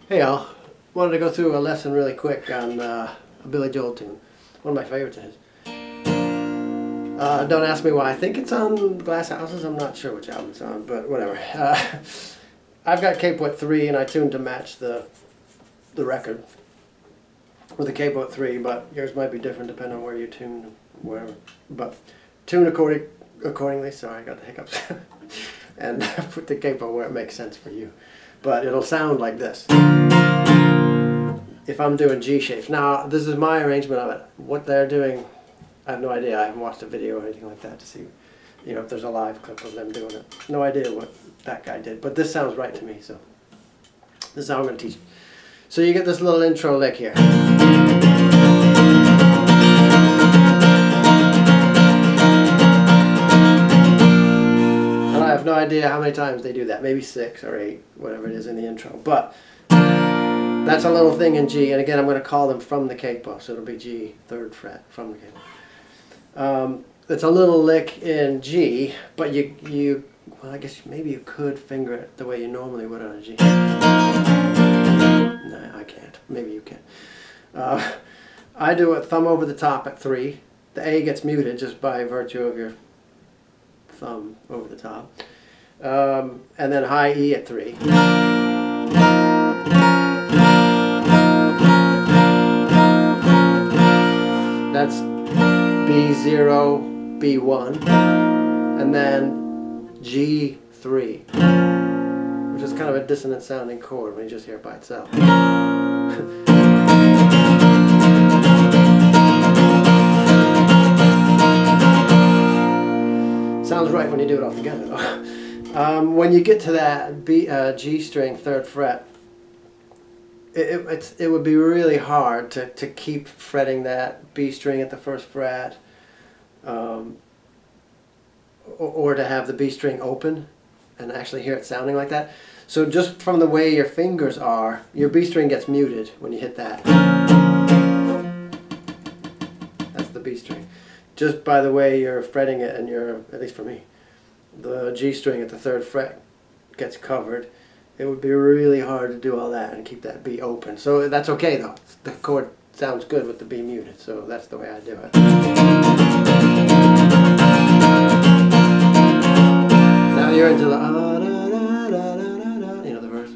Hey all, wanted to go through a lesson really quick on a Billy Joel tune, one of my favorites of his. Don't ask me why. I think it's on Glass Houses. I'm not sure which album it's on, but whatever. I've got Capo at 3 and I tuned to match the record with a Capo at 3, but yours might be different depending on where you tune, wherever. But tune accordingly. Sorry, I got the hiccups. And put the Capo where it makes sense for you. But it'll sound like this if I'm doing G shapes. Now, this is my arrangement of it. What they're doing, I have no idea. I haven't watched a video or anything like that to see, if there's a live clip of them doing it. No idea what that guy did, but this sounds right to me, so this is how I'm going to teach it. So you get this little intro lick here. I have no idea how many times they do that, maybe 6 or 8, whatever it is in the intro, but that's a little thing in G, and again I'm going to call them from the capo, so it'll be G, 3rd fret, from the capo. It's a little lick in G, but well, I guess maybe you could finger it the way you normally would on a G. No, I can't. Maybe you can. I do a thumb over the top at 3. The A gets muted just by virtue of your thumb over the top, and then high E at 3. That's B0, B1, and then G3, which is kind of a dissonant sounding chord when you just hear it by itself. Sounds right when you do it all together, though. When you get to that G string, 3rd fret, it would be really hard to keep fretting that B string at the 1st fret, or to have the B string open and actually hear it sounding like that. So just from the way your fingers are, your B string gets muted when you hit that. That's the B string. Just by the way you're fretting it, and at least for me, the G string at the 3rd fret gets covered. It would be really hard to do all that and keep that B open. So that's okay though. The chord sounds good with the B muted, so that's the way I do it. Now you're into the the verse.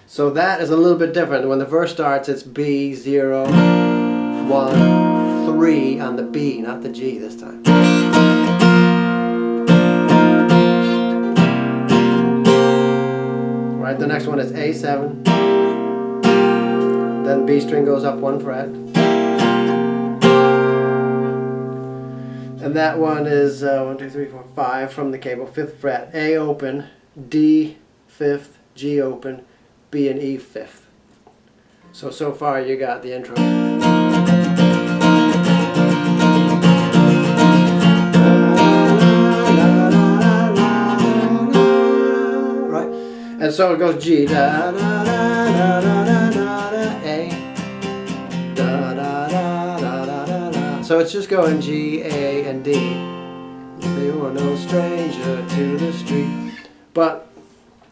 So that is a little bit different. When the verse starts, it's B, 0, 1, 3 on the B, not the G this time. Right, the next one is A7. Then B string goes up 1 fret. And that one is 1, 2, 3, 4, 5 from the capo, 5th fret. A open, D 5th, G open, B and E 5th. So far you got the intro. Right? And so it goes G, da da da da da da da, A, da da da da da da da. So it's just going G, A, and D. You are no stranger to the street. But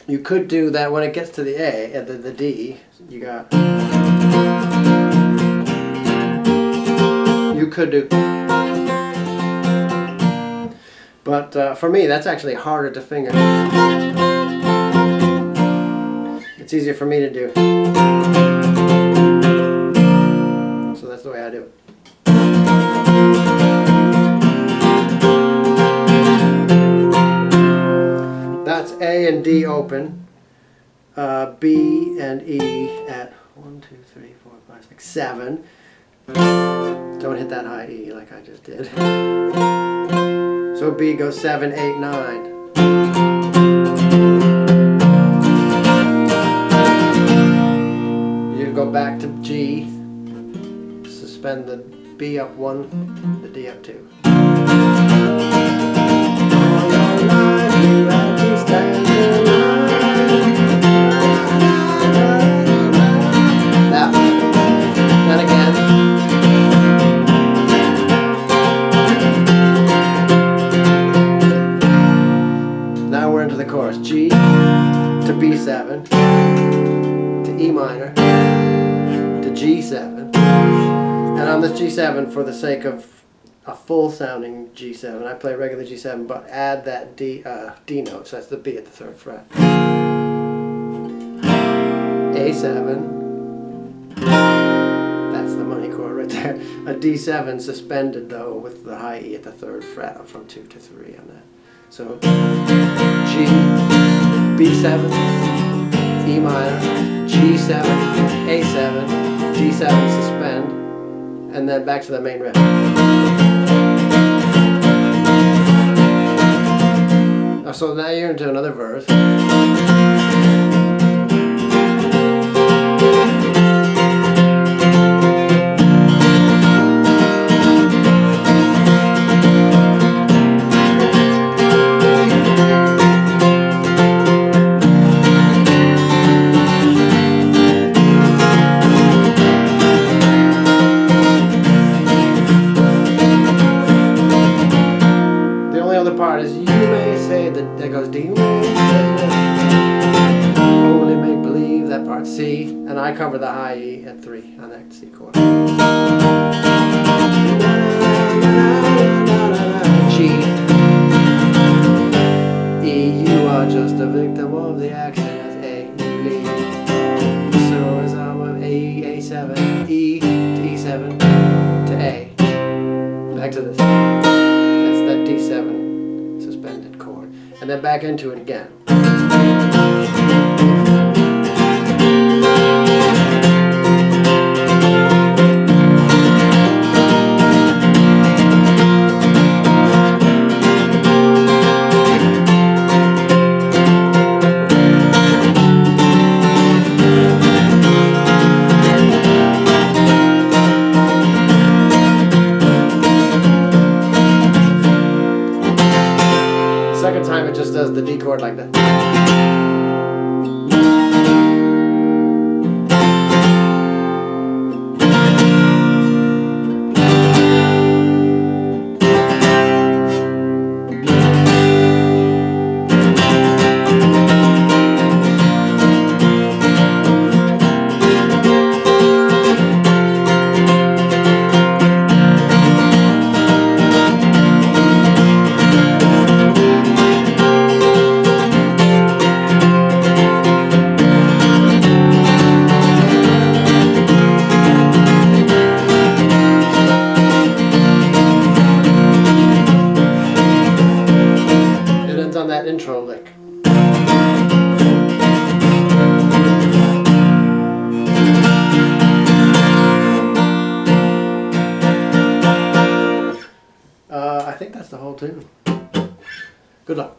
you could do that when it gets to the A and the D. You could do. But for me, that's actually harder to finger. It's easier for me to do. So that's the way I do it. That's A and D open, B and E at 1, 2, 3, 4, 5, 6, 7. Don't hit that high E like I just did. So B goes 7, 8, 9. You go back to G, suspend the B up 1, the D up 2. to the chorus. G to B7 to E minor to G7. And on this G7, for the sake of a full sounding G7, I play regular G7, but add that D note, so that's the B at the 3rd fret. A7, that's the money chord right there. A D7 suspended though with the high E at the 3rd fret, up from 2 to 3 on that. So G, B7, E minor, G7, A7, D7 suspend, and then back to the main riff. So now you're into another verse. Part is you may say that goes D, you may say that only make believe, that part C, and I cover the high E at 3 on that C chord. G, E, you are just a victim of the action as A, you lead. So as I'm of A, A7, E to E7 to A. Back to this. That's that D7 suspended chord, and then back into it again. Second time it just does the D chord like that. On that intro lick. I think that's the whole tune. Good luck.